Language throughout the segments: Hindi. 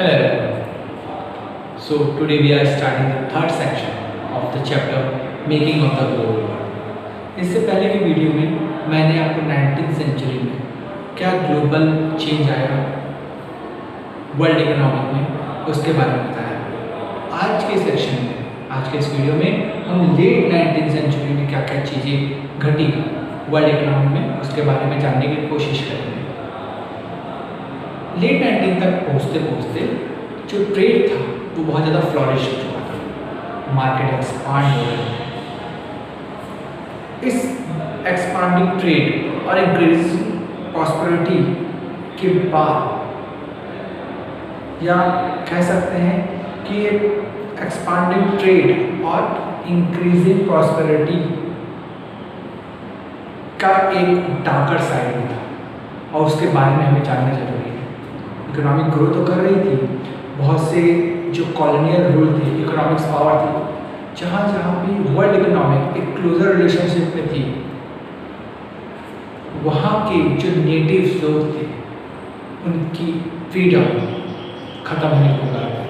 Hello everyone. So today we are starting the third section of the chapter Making of the Global World. इससे पहले की वीडियो में मैंने आपको 19th सेंचुरी में क्या ग्लोबल चेंज आया वर्ल्ड इकोनॉमिक में उसके बारे में बताया। आज के सेक्शन में, आज के इस वीडियो में हम लेट 19th सेंचुरी में क्या क्या चीज़ें घटी वर्ल्ड इकोनॉमी में उसके बारे में जानने की कोशिश करेंगे। लेट 19 तक पहुँचते पहुँचते जो ट्रेड था वो बहुत ज़्यादा फ्लॉरिश हो चुका था, मार्केट एक्सपांड हो रहे थे। इस एक्सपांडिंग ट्रेड और इंक्रीजिंग प्रॉस्पेरिटी के बाद, या कह सकते हैं कि एक्सपांडिंग ट्रेड और इंक्रीजिंग प्रॉस्पेरिटी का एक डार्कर साइड भी था और उसके बारे में हमें जानना जरूरी है। इकोनॉमिक ग्रोथ तो कर रही थी, बहुत से जो कॉलोनियल रूल थे, इकोनॉमिक्स पावर थी, जहाँ जहाँ भी वर्ल्ड इकोनॉमिक एक क्लोजर रिलेशनशिप में थी, वहाँ के जो नेटिव लोग थे उनकी फ्रीडम खत्म होने को लगा था,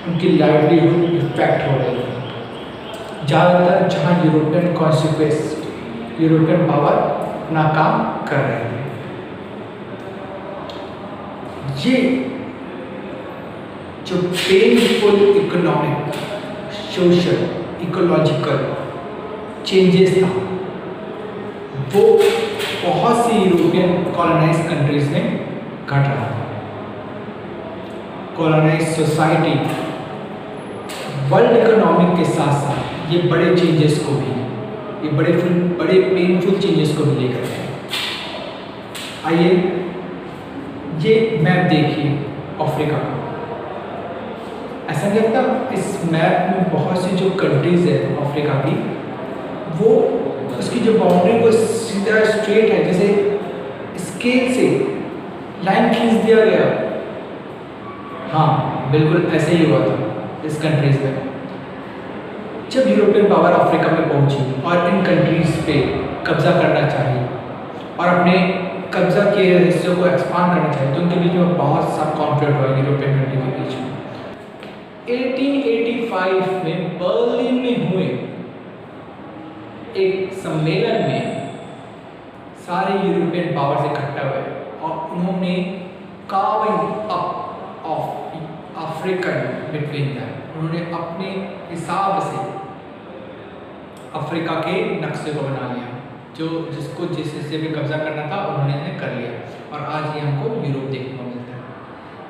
उनकी लाइवलीहुड इफेक्ट हो रही थी। ज़्यादातर जहाँ यूरोपियन कॉन्सिक्वेंस, यूरोपियन पावर अपना काम कर रहे थे। ये जो painful economic, social, ecological changes था वो बहुत सी यूरोपियन कॉलोनाइज कंट्रीज में घट रहा था। कॉलोनाइज सोसाइटी वर्ल्ड इकोनॉमिक के साथ साथ ये बड़े चेंजेस को भी, ये बड़े पेनफुल चेंजेस को भी लेकर आए। आइए ये मैप देखिए अफ्रीका का। ऐसा नहीं लगता इस मैप में बहुत सी जो कंट्रीज है अफ्रीका की, वो उसकी जो बाउंड्री वो सीधा स्ट्रेट है, जैसे स्केल से लाइन खींच दिया गया। हाँ, बिल्कुल ऐसे ही हुआ था इस कंट्रीज में। जब यूरोपियन पावर अफ्रीका में पहुंची और इन कंट्रीज पे कब्जा करना चाहिए और अपने कब्जा किए हिस्सों को एक्सपांड करना चाहिए, तो उनके बीच में बहुत सा कॉन्फ्लिक्ट हुआ यूरोपियन कंट्री के बीच में। 1885 में बर्लिन में हुए एक सम्मेलन में सारे यूरोपियन पावर्स इकट्ठा हुए और उन्होंने carving up of African between them, उन्होंने अपने हिसाब से अफ्रीका के नक्शे को बना लिया। जो जिसको जिस हिस्से में कब्जा करना था उन्होंने कर लिया और आज ये हमको यूरोप देखने को मिलता है।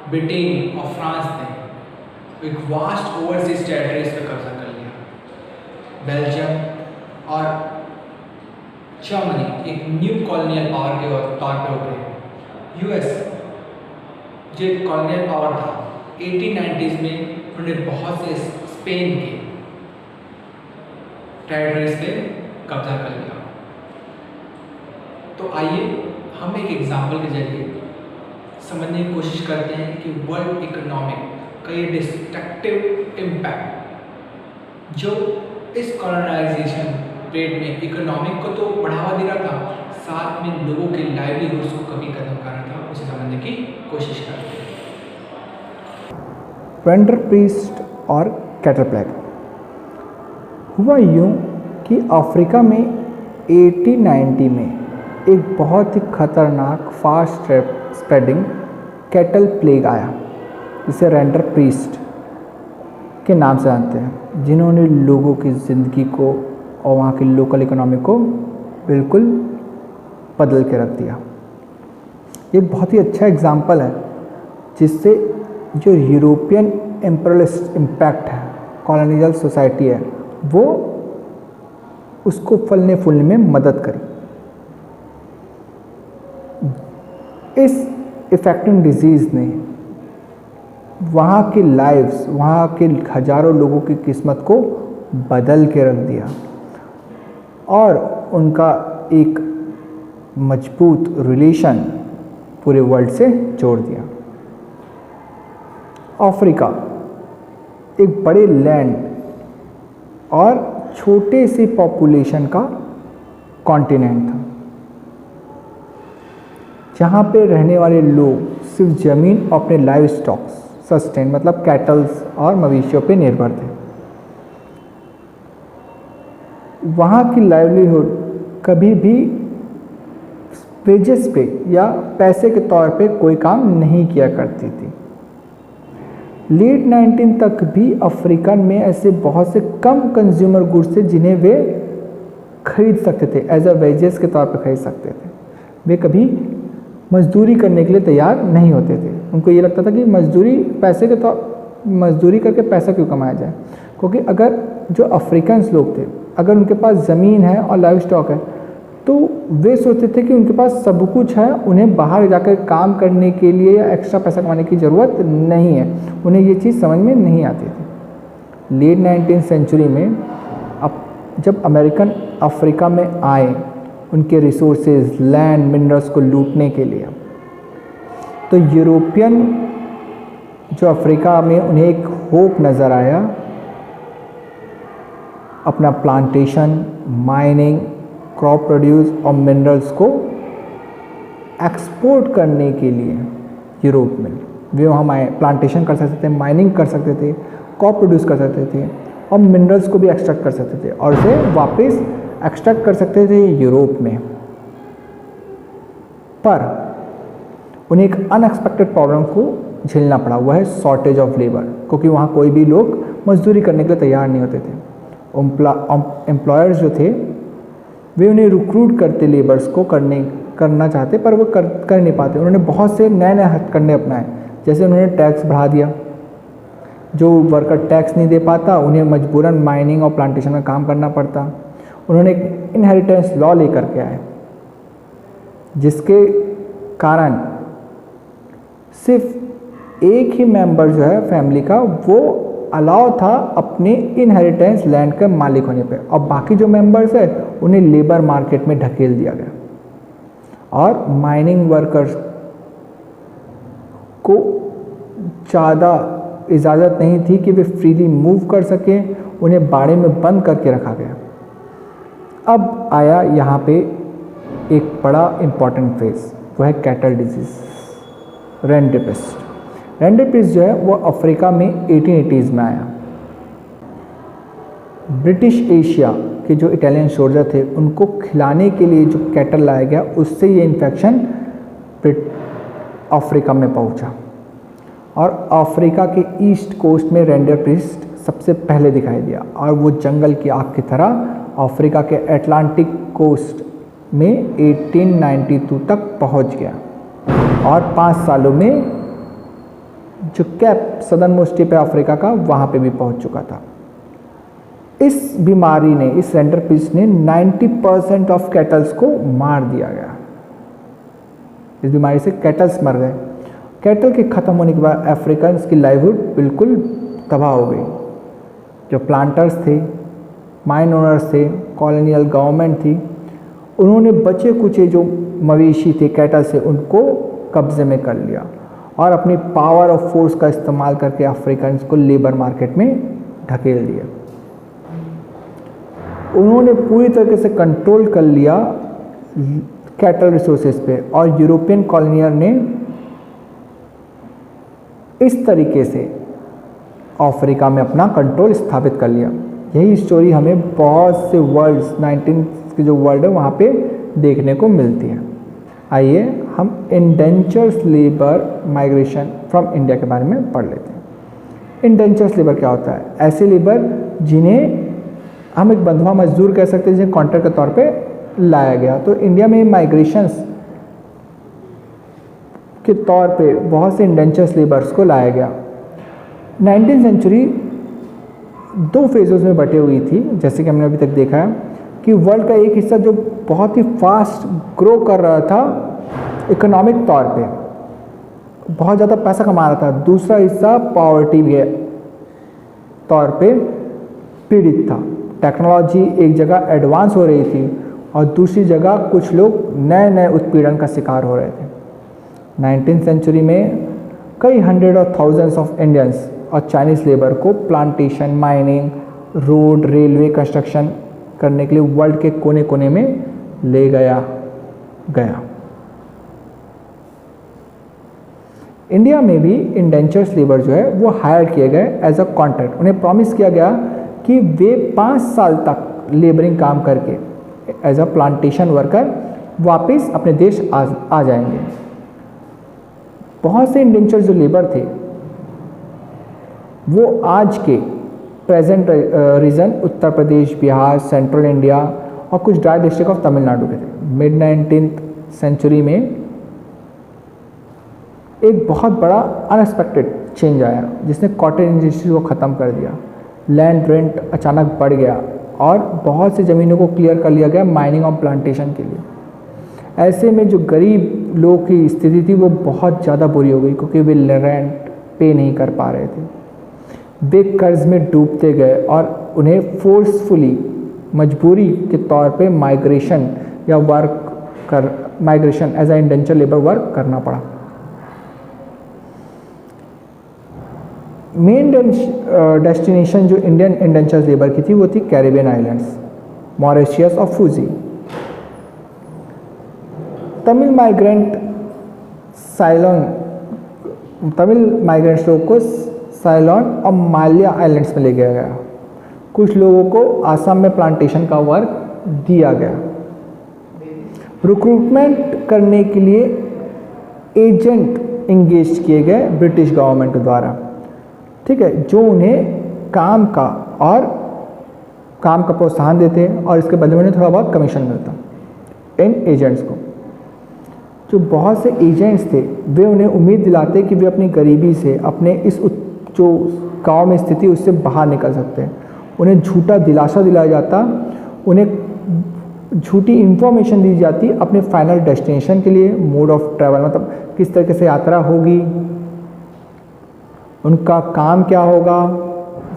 ब्रिटेन और फ्रांस ने एक वास्ट ओवरसीज टेरिटरीज पर कब्जा कर लिया। बेल्जियम और जर्मनी एक न्यू कॉलोनियल पावर के तौर पे उभरे। यूएस जो एक कॉलोनियल पावर था 1890s में, उन्होंने बहुत से स्पेन के टेरिटरीज पे कब्जा कर लिया। तो आइए हम एक एग्जाम्पल के जरिए समझने की कोशिश करते हैं कि वर्ल्ड इकोनॉमिक का ये डिस्ट्रक्टिव इम्पैक्ट जो इस कॉलोनाइजेशन ट्रेड में इकोनॉमिक को तो बढ़ावा दे रहा था, साथ में लोगों के लाइवलीहुड्स को कभी खत्म कर रहा था, उसे समझने की कोशिश करते हैं। वेंडर प्रीस्ट और कैटल प्लेग हुआ यूँ कि अफ्रीका में 1890 में एक बहुत ही खतरनाक फास्ट स्प्रेडिंग कैटल प्लेग आया, जिसे रेंडर प्रीस्ट के नाम से जानते हैं, जिन्होंने लोगों की ज़िंदगी को और वहाँ की लोकल इकोनॉमी को बिल्कुल बदल के रख दिया। ये एक बहुत ही अच्छा एग्जाम्पल है जिससे जो यूरोपियन इम्पीरियलिस्ट इम्पैक्ट है, कॉलोनियल सोसाइटी है, वो उसको फलने फूलने में मदद करी। इस इफेक्टिंग डिजीज़ ने वहाँ की लाइव्स, वहाँ के हजारों लोगों की किस्मत को बदल के रख दिया और उनका एक मजबूत रिलेशन पूरे वर्ल्ड से जोड़ दिया। अफ्रीका एक बड़े लैंड और छोटे से पॉपुलेशन का कॉन्टिनेंट था, जहाँ पे रहने वाले लोग सिर्फ ज़मीन और अपने लाइव स्टॉक्स सस्टेन, मतलब कैटल्स और मवेशियों पे निर्भर थे। वहाँ की लाइवलीहुड कभी भी वेजेस पे या पैसे के तौर पे कोई काम नहीं किया करती थी। लेट 19 तक भी अफ्रीका में ऐसे बहुत से कम कंज्यूमर गुड्स थे जिन्हें वे खरीद सकते थे, एज अ वेजेस के तौर पे खरीद सकते थे। वे कभी मजदूरी करने के लिए तैयार नहीं होते थे। उनको ये लगता था कि मजदूरी करके पैसा क्यों कमाया जाए, क्योंकि अगर जो अफ्रीकन्स लोग थे, अगर उनके पास ज़मीन है और लाइव स्टॉक है, तो वे सोचते थे कि उनके पास सब कुछ है, उन्हें बाहर जाकर काम करने के लिए या एक्स्ट्रा पैसा कमाने की ज़रूरत नहीं है। उन्हें ये चीज़ समझ में नहीं आती थी। लेट 19th सेंचुरी में अब जब अमेरिकन अफ्रीका में आए उनके रिसोर्सेज, लैंड, मिनरल्स को लूटने के लिए, तो यूरोपियन जो अफ्रीका में उन्हें एक होप नज़र आया अपना प्लांटेशन, माइनिंग, क्रॉप प्रोड्यूस और मिनरल्स को एक्सपोर्ट करने के लिए यूरोप में। वे वहाँ प्लांटेशन कर सकते थे, माइनिंग कर सकते थे, क्रॉप प्रोड्यूस कर सकते थे और मिनरल्स को भी एक्सट्रैक्ट कर सकते थे और उसे वापस एक्सट्रैक्ट कर सकते थे यूरोप में। पर उन्हें एक अनएक्सपेक्टेड प्रॉब्लम को झेलना पड़ा, वह है शॉर्टेज ऑफ लेबर, क्योंकि वहाँ कोई भी लोग मजदूरी करने के लिए तैयार नहीं होते थे। एम्प्लॉयर्स जो थे वे उन्हें रिक्रूट करते लेबर्स को करना चाहते, पर वो कर नहीं पाते। उन्होंने बहुत से नए नए हथकंडे अपनाए, जैसे उन्होंने टैक्स बढ़ा दिया। जो वर्कर टैक्स नहीं दे पाता उन्हें मजबूरन माइनिंग और प्लांटेशन में काम करना पड़ता। उन्होंने एक इनहेरिटेंस लॉ लेकर के आए, जिसके कारण सिर्फ एक ही मेंबर जो है फैमिली का वो अलाउ था अपने इनहेरिटेंस लैंड के मालिक होने पे, और बाकी जो मेंबर्स है उन्हें लेबर मार्केट में ढकेल दिया गया। और माइनिंग वर्कर्स को ज़्यादा इजाज़त नहीं थी कि वे फ्रीली मूव कर सकें, उन्हें बाड़े में बंद करके रखा गया। अब आया यहाँ पे एक बड़ा इम्पॉर्टेंट फेज, वो है कैटल डिजीज़, रेंडेपिस्ट। रेंडेपिस्ट जो है वो अफ्रीका में 1880s में आया। ब्रिटिश एशिया के जो इटालियन सोल्जर थे उनको खिलाने के लिए जो कैटल लाया गया, उससे ये इन्फेक्शन अफ्रीका में पहुंचा और अफ्रीका के ईस्ट कोस्ट में रेंडेपिस्ट सबसे पहले दिखाई दिया, और वो जंगल की आग की तरह अफ्रीका के अटलांटिक कोस्ट में 1892 तक पहुंच गया और 5 सालों में जो कैप सदर्न मोस्ट टिप है अफ्रीका का, वहाँ पे भी पहुँच चुका था। इस बीमारी ने, इस रेंडेपिस्ट ने 90% ऑफ कैटल्स को मार दिया गया। इस बीमारी से कैटल्स मर गए। कैटल के ख़त्म होने के बाद अफ्रीकन्स की लाइवहुड बिल्कुल तबाह हो गई। जो प्लांटर्स थे, माइन ओनर्स थे, कॉलोनियल गवर्नमेंट थी, उन्होंने बचे कुचे जो मवेशी थे कैटल से उनको कब्जे में कर लिया और अपनी पावर और फोर्स का इस्तेमाल करके अफ्रीकन्स को लेबर मार्केट में ढकेल दिया। उन्होंने पूरी तरीके से कंट्रोल कर लिया कैटल रिसोर्सेज पे और यूरोपियन कॉलोनियर ने इस तरीके से अफ्रीका में अपना कंट्रोल स्थापित कर लिया। यही स्टोरी हमें बहुत से वर्ल्ड्स 19 के जो वर्ल्ड है वहाँ पे देखने को मिलती है। आइए हम इंडेंचर्स लेबर माइग्रेशन फ्रॉम इंडिया के बारे में पढ़ लेते हैं। इंडेंचर्स लेबर क्या होता है? ऐसे लेबर जिन्हें हम एक बंधुआ मजदूर कह सकते हैं, जिन्हें कॉन्ट्रैक्ट के तौर पे लाया गया। तो इंडिया में माइग्रेशंस के तौर पे बहुत से इंडेंचर्स लेबर्स को लाया गया। 19th सेंचुरी 2 फेजेस में बटे हुई थी, जैसे कि हमने अभी तक देखा है कि वर्ल्ड का एक हिस्सा जो बहुत ही फास्ट ग्रो कर रहा था इकोनॉमिक तौर पे, बहुत ज़्यादा पैसा कमा रहा था, दूसरा हिस्सा पॉवर्टी के तौर पे पीड़ित था। टेक्नोलॉजी एक जगह एडवांस हो रही थी और दूसरी जगह कुछ लोग नए नए उत्पीड़न का शिकार हो रहे थे। 19th सेंचुरी में कई हंड्रेड और थाउजेंड्स ऑफ इंडियंस और चाइनीज़ लेबर को plantation, mining, road, railway construction करने के लिए वर्ल्ड के कोने कोने में ले गया। इंडिया में भी इंडेंचर्स लेबर जो है वो हायर किए गए एज अ कॉन्ट्रैक्ट। उन्हें प्रॉमिस किया गया कि वे 5 साल तक लेबरिंग काम करके एज अ प्लांटेशन वर्कर वापस अपने देश आ जाएंगे। बहुत से इंडेंचर्स जो लेबर थे वो आज के present reason Uttar Pradesh, Bihar, central India और कुछ ड्राई डिस्ट्रिक्ट ऑफ तमिलनाडु के थे। मिड 19th सेंचुरी में एक बहुत बड़ा अनएक्सपेक्टेड चेंज आया जिसने कॉटन इंडस्ट्री को ख़त्म कर दिया। लैंड रेंट अचानक बढ़ गया और बहुत सी ज़मीनों को क्लियर कर लिया गया माइनिंग और प्लांटेशन के लिए। ऐसे में जो गरीब लोगों की स्थिति थी वो बहुत ज़्यादा बुरी हो गई क्योंकि वे रेंट पे नहीं कर पा रहे थे। वे कर्ज में डूबते गए और उन्हें फोर्सफुली मजबूरी के तौर पे migration as a indenture labour work करना पड़ा। मेन डेस्टिनेशन जो इंडियन इंडेंचर लेबर की थी वो थी कैरिबियन आइलैंड्स, मॉरिशस और फूजी। तमिल माइग्रेंट्स लोगों को साइलोन और माल्या आइलैंड्स में ले गया गया। कुछ लोगों को आसाम में प्लांटेशन का वर्क दिया गया। रिक्रूटमेंट करने के लिए एजेंट इंगेज किए गए ब्रिटिश गवर्नमेंट के द्वारा, ठीक है, जो उन्हें काम का प्रोत्साहन देते और इसके बदले में उन्हें थोड़ा बहुत कमीशन मिलता इन एजेंट्स को। जो बहुत से एजेंट्स थे वे उन्हें उम्मीद दिलाते कि वे अपनी गरीबी से, अपने इस जो गांव में स्थिति उससे बाहर निकल सकते हैं। उन्हें झूठा दिलासा दिलाया जाता, उन्हें झूठी इन्फॉर्मेशन दी जाती अपने फाइनल डेस्टिनेशन के लिए, मोड ऑफ ट्रैवल मतलब किस तरीके से यात्रा होगी, उनका काम क्या होगा,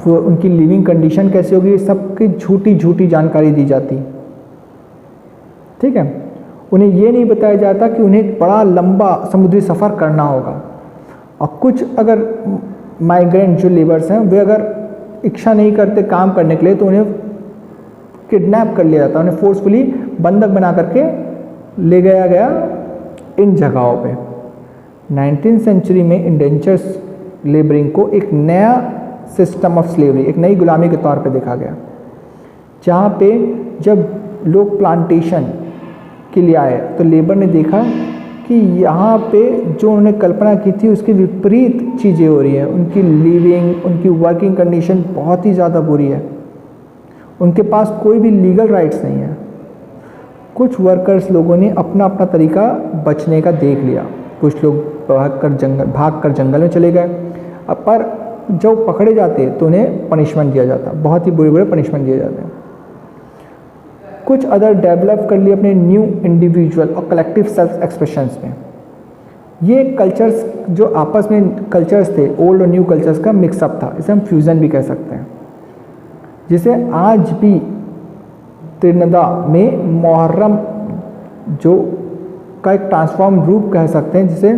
वो उनकी लिविंग कंडीशन कैसी होगी, सबकी झूठी जानकारी दी जाती, ठीक है। उन्हें ये नहीं बताया जाता कि उन्हें एक बड़ा लंबा समुद्री सफ़र करना होगा। और कुछ अगर माइग्रेंट जो लेबर्स हैं वे अगर इच्छा नहीं करते काम करने के लिए तो उन्हें किडनैप कर लिया जाता, उन्हें फोर्सफुली बंधक बना करके ले गया इन जगहों पे। 19th सेंचुरी में इंडेंचर्स लेबरिंग को एक नया सिस्टम ऑफ स्लेवरी, एक नई गुलामी के तौर पे देखा गया, जहाँ पे जब लोग प्लांटेशन के लिए आए तो लेबर ने देखा कि यहाँ पे जो उन्होंने कल्पना की थी उसके विपरीत चीज़ें हो रही हैं। उनकी लिविंग, उनकी वर्किंग कंडीशन बहुत ही ज़्यादा बुरी है, उनके पास कोई भी लीगल राइट्स नहीं है। कुछ वर्कर्स लोगों ने अपना अपना तरीका बचने का देख लिया। कुछ लोग भाग कर जंगल में चले गए, पर जब पकड़े जाते तो उन्हें पनिशमेंट दिया जाता, बहुत ही बुरे पनिशमेंट दिए जाते हैं। कुछ अदर डेवलप कर लिए अपने न्यू इंडिविजुअल और कलेक्टिव सेल्फ एक्सप्रेशंस में। ये कल्चर्स जो आपस में कल्चर्स थे, ओल्ड और न्यू कल्चर्स का मिक्सअप था, इसे हम फ्यूज़न भी कह सकते हैं, जिसे आज भी त्रिनदा में मुहर्रम जो का एक ट्रांसफॉर्म रूप कह सकते हैं, जिसे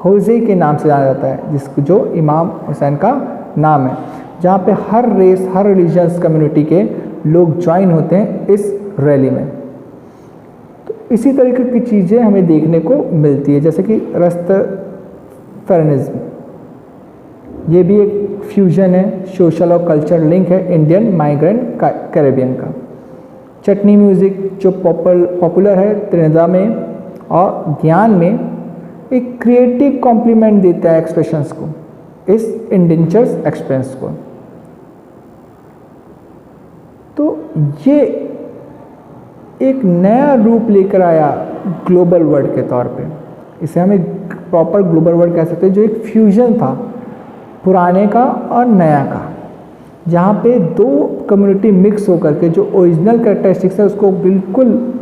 होजे के नाम से जाना जाता है, जिसको जो इमाम हुसैन का नाम है, जहाँ पे हर रेस, हर रिलीजियस कम्युनिटी के लोग ज्वाइन होते हैं इस रैली में। तो इसी तरीके की चीज़ें हमें देखने को मिलती है, जैसे कि रस्तफेरिनिज्म, ये भी एक फ्यूजन है, सोशल और कल्चर लिंक है इंडियन माइग्रेंट कैरेबियन का। चटनी म्यूज़िक जो पॉपुलर है त्रिनिदा में और ज्ञान में, एक क्रिएटिव कॉम्प्लीमेंट देता है एक्सप्रेशंस को, इस इंडेंचर्स एक्सप्रेस को। तो ये एक नया रूप लेकर आया ग्लोबल वर्ल्ड के तौर पे, इसे हम एक प्रॉपर ग्लोबल वर्ल्ड कह सकते हैं, जो एक फ्यूजन था पुराने का और नया का, जहाँ पे दो कम्युनिटी मिक्स होकर के जो ओरिजिनल कैरेक्टरिस्टिक्स है उसको बिल्कुल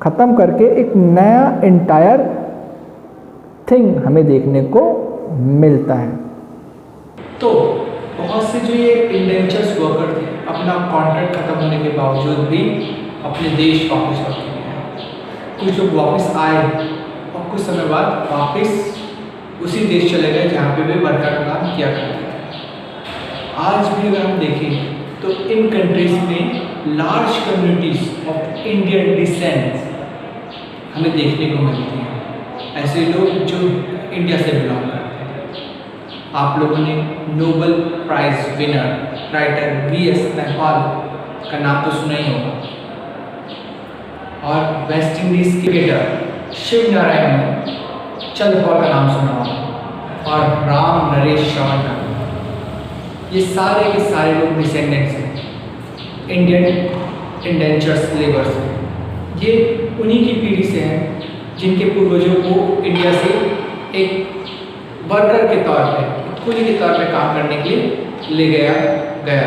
ख़त्म करके एक नया एंटायर थिंग हमें देखने को मिलता है। तो बहुत से जो ये इंडेंचर्स वर्कर थे अपना कॉन्ट्रैक्ट खत्म होने के बावजूद भी अपने देश वापस लौट गए। कुछ लोग वापस आए और कुछ समय बाद वापस उसी देश चले गए जहाँ पे वे वर्कर का काम किया करते थे। आज भी अगर हम देखें तो इन कंट्रीज में large communities of Indian descent हमें देखने को मिलती हैं। ऐसे लोग जो इंडिया से बिलोंग करते हैं। आप लोगों ने Nobel prize winner writer V.S. Naipaul का नाम तो सुना ही होगा, और West Indies cricketer Shivnarine Chanderpaul का नाम सुना होगा, और राम नरेश श्रवण का। ये सारे के सारे लोग डिसेंडेंट्स हैं इंडियन इंडेंचर्स लेबर्स हैं। ये उन्हीं की पीढ़ी से हैं जिनके पूर्वजों को इंडिया से एक वर्कर के तौर पे, कुली के तौर पे काम करने के लिए ले गया था।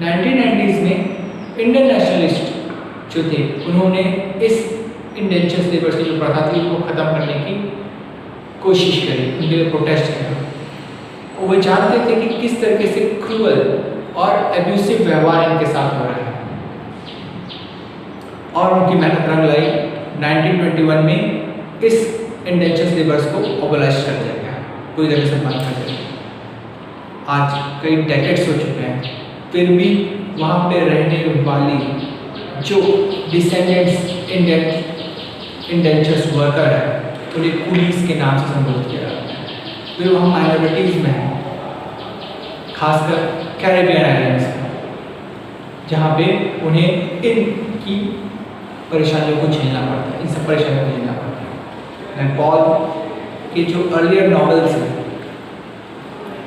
1990s में इंडियन नेशनलिस्ट जो थे उन्होंने इस इंडेंचर्स लेबर्स की जो प्रथा थी उसको ख़त्म करने की कोशिश करी, उनके लिए प्रोटेस्ट किया। और वो जानते थे कि किस तरीके से क्रूअल और एब्यूसिव व्यवहार इनके साथ हो रहा है, और उनकी मेहनत रंग लाई। 1921 में इस इंडेंचर्स लेबर्स को ऑबलाइज कर दिया गया, पूरी तरह से बंद कर दिया गया। आज कई डेकेड्स हो चुके हैं, फिर भी वहाँ पे रहने वाली जो डिसेंडेंट्स इंडियन इंडेंचर्स वर्कर है उन्हें कूलीज के नाम से संबोधित किया जाता है। फिर वहाँ माइनॉरिटीज़ में हैं, खासकर कैरेबियन आइलैंड्स में, जहाँ पे उन्हें इनकी परेशानियों को झेलना पड़ता है, इन सब परेशानियों को झेलना पड़ता है। नैपाल के जो अर्लियर नॉवेल्स हैं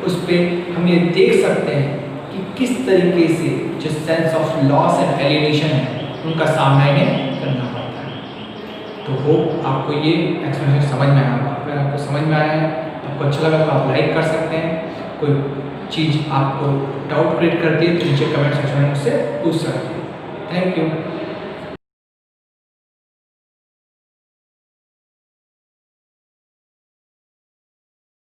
उस पर हम ये देख सकते हैं कि किस तरीके से जो sense of loss and alienation है उनका सामना इन्हें करना पड़ता है। तो होप आपको ये एक्सप्लेनेशन समझ में आया होगा। अगर आपको समझ में आया है, आपको अच्छा लगा तो आप लाइक कर सकते हैं। कोई चीज़ आपको डाउट क्रिएट करती है तो नीचे कमेंट सेक्शन में मुझसे पूछ सकते हैं। Thank you.